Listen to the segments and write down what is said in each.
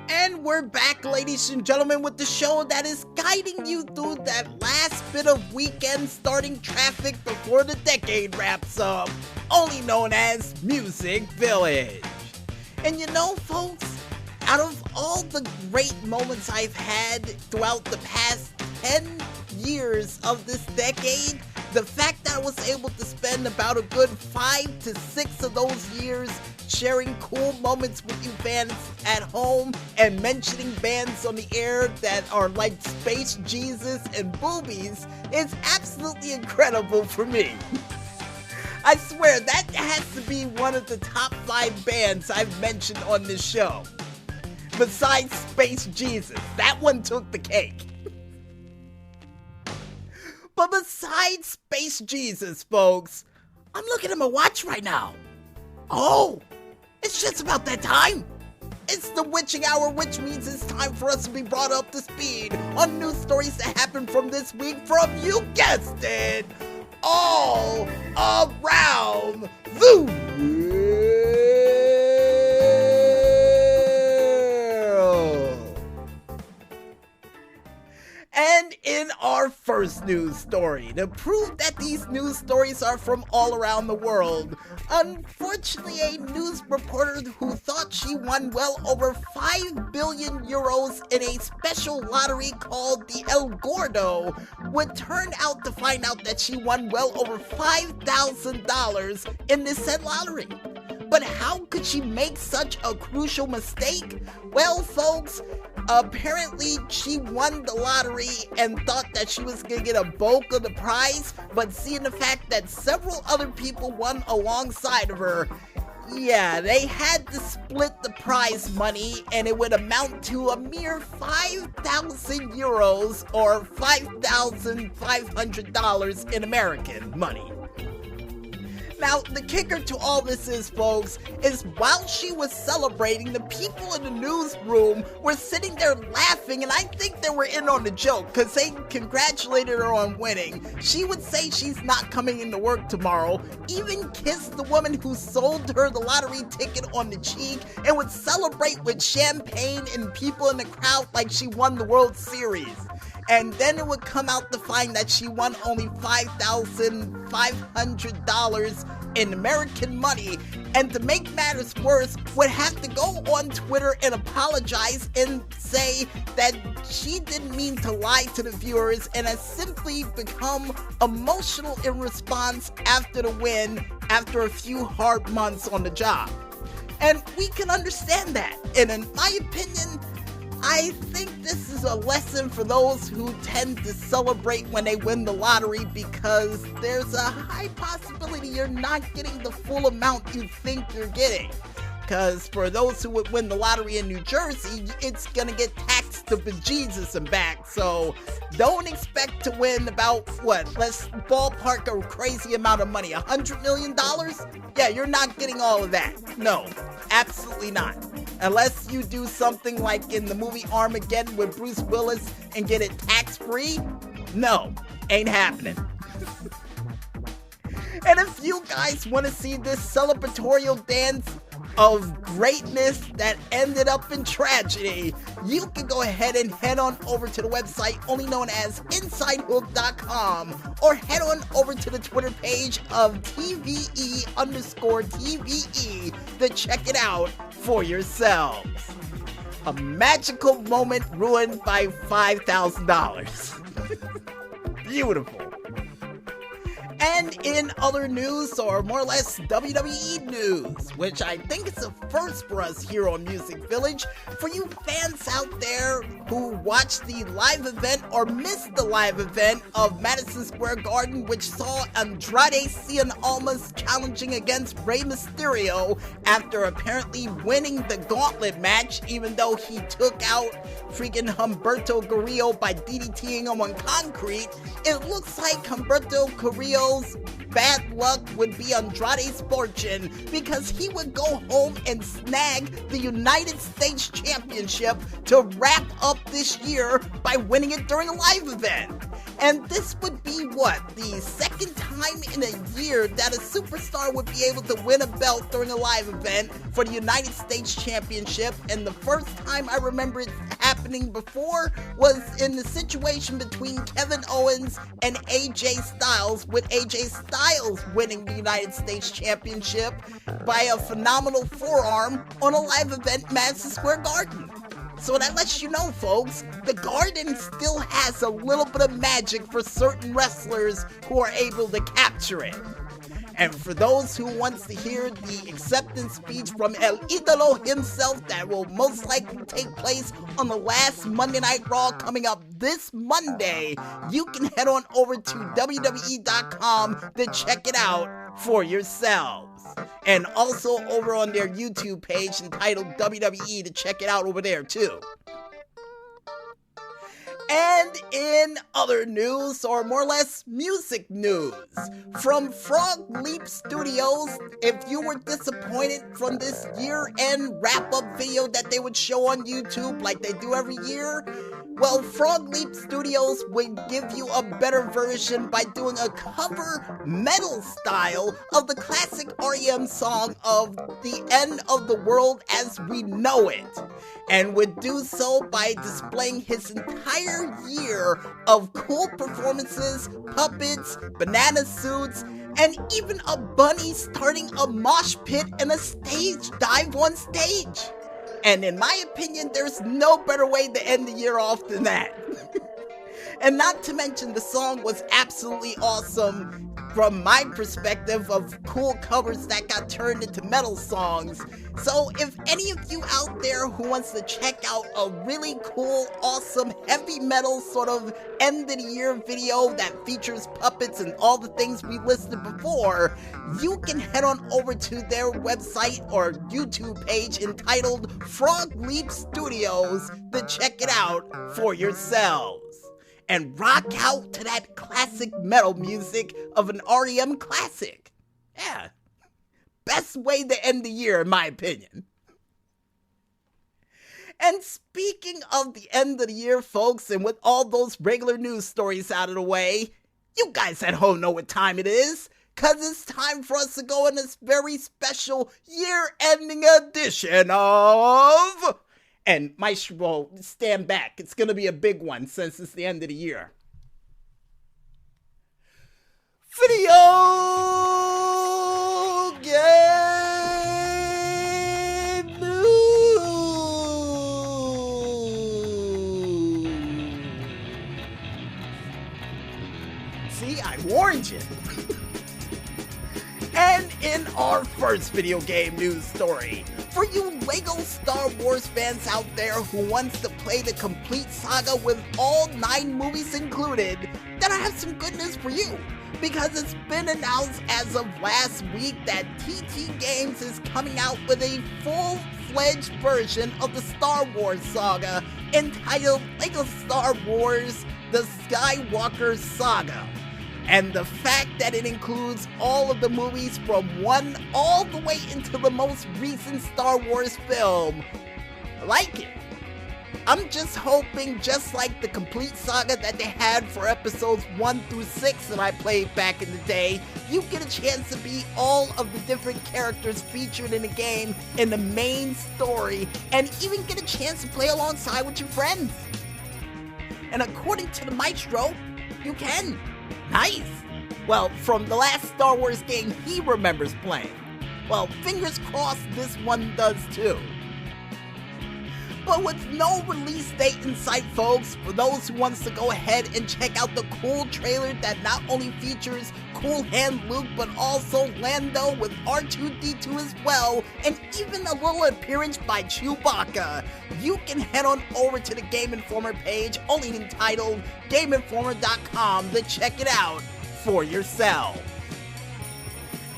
And we're back, ladies and gentlemen, with the show that is guiding you through that last bit of weekend starting traffic before the decade wraps up, only known as Music Village. And you know, folks, out of all the great moments I've had throughout the past 10 years of this decade, the fact that I was able to spend about a good 5 to 6 of those years sharing cool moments with you fans at home and mentioning bands on the air that are like Space Jesus and Boobies is absolutely incredible for me. I swear, that has to be one of the top 5 bands I've mentioned on this show. Besides Space Jesus, that one took the cake. But besides Space Jesus, folks, I'm looking at my watch right now. Oh, it's just about that time. It's the witching hour, which means it's time for us to be brought up to speed on news stories that happened from this week from, you guessed it, all around the world. And in our first news story, to prove that these news stories are from all around the world, unfortunately a news reporter who thought she won well over 5 billion euros in a special lottery called the El Gordo would turn out to find out that she won well over $5,000 in this said lottery. But how could she make such a crucial mistake? Well, folks, apparently she won the lottery and thought that she was going to get a bulk of the prize, but seeing the fact that several other people won alongside of her, yeah, they had to split the prize money and it would amount to a mere 5,000 euros or $5,500 in American money. Now, the kicker to all this is, folks, is while she was celebrating, the people in the newsroom were sitting there laughing, and I think they were in on the joke, because they congratulated her on winning. She would say she's not coming into work tomorrow, even kiss the woman who sold her the lottery ticket on the cheek, and would celebrate with champagne and people in the crowd like she won the World Series. And then it would come out to find that she won only $5,500 in American money, and to make matters worse, would have to go on Twitter and apologize and say that she didn't mean to lie to the viewers and has simply become emotional in response after the win after a few hard months on the job. And we can understand that, and in my opinion, I think this is a lesson for those who tend to celebrate when they win the lottery, because there's a high possibility you're not getting the full amount you think you're getting. Because for those who would win the lottery in New Jersey, it's gonna get taxed to bejesus and back. So don't expect to win about, let's ballpark a crazy amount of money, $100 million? Yeah, you're not getting all of that. No, absolutely not. Unless you do something like in the movie Armageddon with Bruce Willis and get it tax-free, no, ain't happening. And if you guys want to see this celebratorial dance of greatness that ended up in tragedy, you can go ahead and head on over to the website only known as InsideHook.com, or head on over to the Twitter page of TVE_TVE to check it out for yourselves. A magical moment ruined by $5,000. Beautiful. And in other news, or more or less WWE news, which I think is a first for us here on Music Village, for you fans out there who watched the live event or missed the live event of Madison Square Garden, which saw Andrade Cien Almas challenging against Rey Mysterio after apparently winning the gauntlet match, even though he took out freaking Humberto Carrillo by DDTing him on concrete. It looks like Humberto Carrillo's bad luck would be Andrade's fortune, because he would go home and snag the United States Championship to wrap up this year by winning it during a live event. And this would be the second time in a year that a superstar would be able to win a belt during a live event for the United States Championship. And the first time I remember it happening before was in the situation between Kevin Owens and AJ Styles, with AJ Styles winning the United States Championship by a phenomenal forearm on a live event, Madison Square Garden. So that lets you know, folks, the Garden still has a little bit of magic for certain wrestlers who are able to capture it. And for those who wants to hear the acceptance speech from El Idolo himself, that will most likely take place on the last Monday Night Raw coming up this Monday, you can head on over to WWE.com to check it out for yourselves. And also over on their YouTube page entitled WWE to check it out over there too. And in other news, or more or less music news, from Frog Leap Studios, if you were disappointed from this year-end wrap-up video that they would show on YouTube like they do every year, well, Frog Leap Studios would give you a better version by doing a cover metal style of the classic REM song of The End of the World as We Know It, and would do so by displaying his entire year of cool performances, puppets, banana suits, and even a bunny starting a mosh pit and a stage dive on stage. And in my opinion, there's no better way to end the year off than that. And not to mention, the song was absolutely awesome from my perspective of cool covers that got turned into metal songs. So if any of you out there who wants to check out a really cool, awesome, heavy metal sort of end of the year video that features puppets and all the things we listed before, you can head on over to their website or YouTube page entitled Frog Leap Studios to check it out for yourselves. And rock out to that classic metal music of an REM classic. Yeah. Best way to end the year, in my opinion. And speaking of the end of the year, folks, and with all those regular news stories out of the way, you guys at home know what time it is, because it's time for us to go on this very special year-ending edition of... And Maestro, stand back. It's going to be a big one since it's the end of the year. Video game news. See, I warned you. And in our first video game news story, for you LEGO Star Wars fans out there who wants to play the complete saga with all 9 movies included, then I have some good news for you. Because it's been announced as of last week that TT Games is coming out with a full-fledged version of the Star Wars saga entitled LEGO Star Wars The Skywalker Saga. And the fact that it includes all of the movies from 1 all the way into the most recent Star Wars film, I like it. I'm just hoping, just like the complete saga that they had for episodes 1 through 6 that I played back in the day, you get a chance to be all of the different characters featured in the game in the main story, and even get a chance to play alongside with your friends. And according to the Maestro, you can. Nice! Well, from the last Star Wars game he remembers playing. Well, fingers crossed this one does too. But with no release date in sight, folks, for those who wants to go ahead and check out the cool trailer that not only features Cool Hand Luke, but also Lando with R2-D2 as well, and even a little appearance by Chewbacca, you can head on over to the Game Informer page, only entitled GameInformer.com, to check it out for yourself.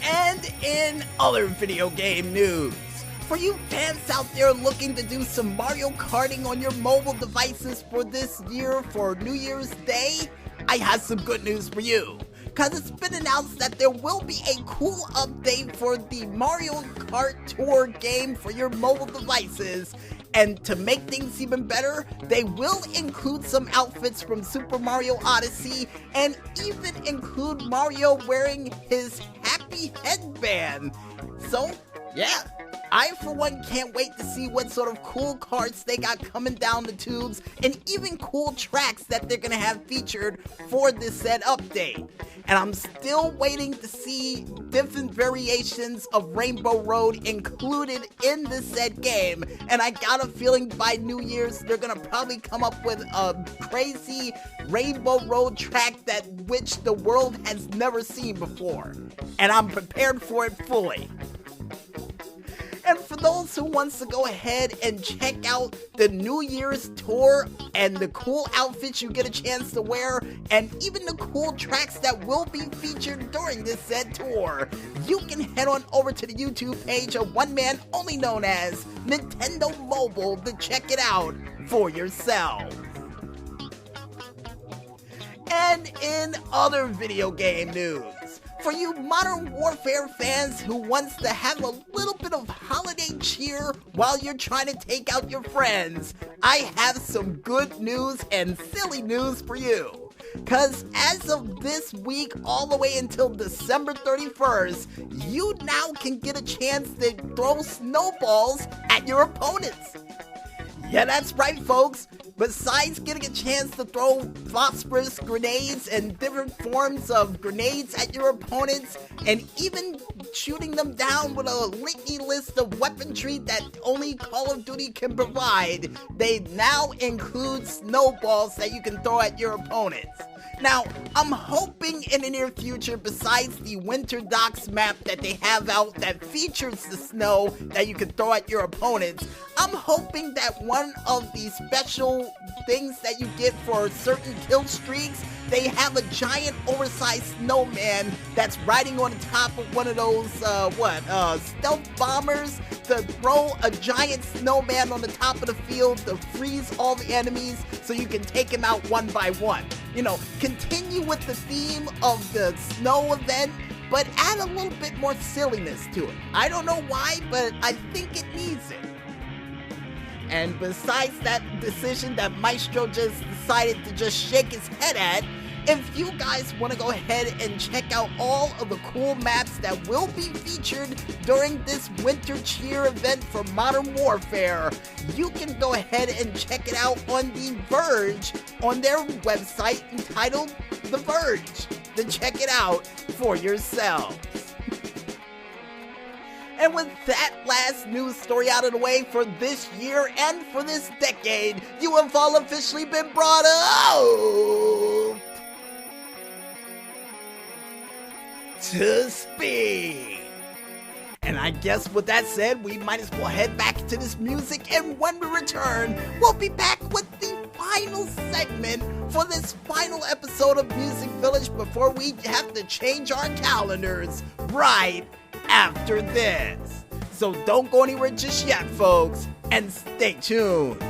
And in other video game news, for you fans out there looking to do some Mario Karting on your mobile devices for this year for New Year's Day, I have some good news for you. Because it's been announced that there will be a cool update for the Mario Kart Tour game for your mobile devices. And to make things even better, they will include some outfits from Super Mario Odyssey and even include Mario wearing his happy headband. So, yeah, I for one can't wait to see what sort of cool carts they got coming down the tubes and even cool tracks that they're gonna have featured for this said update. And I'm still waiting to see different variations of Rainbow Road included in the said game. And I got a feeling by New Year's they're gonna probably come up with a crazy Rainbow Road track that which the world has never seen before. And I'm prepared for it fully. And for those who wants to go ahead and check out the New Year's tour and the cool outfits you get a chance to wear and even the cool tracks that will be featured during this said tour, you can head on over to the YouTube page of one man only known as Nintendo Mobile to check it out for yourself. And in other video game news, for you Modern Warfare fans who wants to have a little bit of holiday cheer while you're trying to take out your friends, I have some good news and silly news for you. Cause as of this week all the way until December 31st, you now can get a chance to throw snowballs at your opponents. Yeah, that's right, folks. Besides getting a chance to throw phosphorus grenades and different forms of grenades at your opponents, and even shooting them down with a litany list of weaponry that only Call of Duty can provide, they now include snowballs that you can throw at your opponents. Now, I'm hoping in the near future, besides the Winter Docks map that they have out that features the snow that you can throw at your opponents, I'm hoping that one of the special things that you get for certain kill streaks, they have a giant oversized snowman that's riding on the top of one of those, stealth bombers to throw a giant snowman on the top of the field to freeze all the enemies so you can take him out one by one. You know, continue with the theme of the snow event, but add a little bit more silliness to it. I don't know why, but I think it needs it. And besides that decision that Maestro just decided to just shake his head at, if you guys want to go ahead and check out all of the cool maps that will be featured during this Winter Cheer event for Modern Warfare, you can go ahead and check it out on The Verge on their website entitled The Verge. Then check it out for yourselves. And with that last news story out of the way for this year and for this decade, you have all officially been brought up to speed. And I guess with that said, we might as well head back to this music, and when we return, we'll be back with the final segment for this final episode of Music Village before we have to change our calendars right after this. So don't go anywhere just yet, folks, and stay tuned.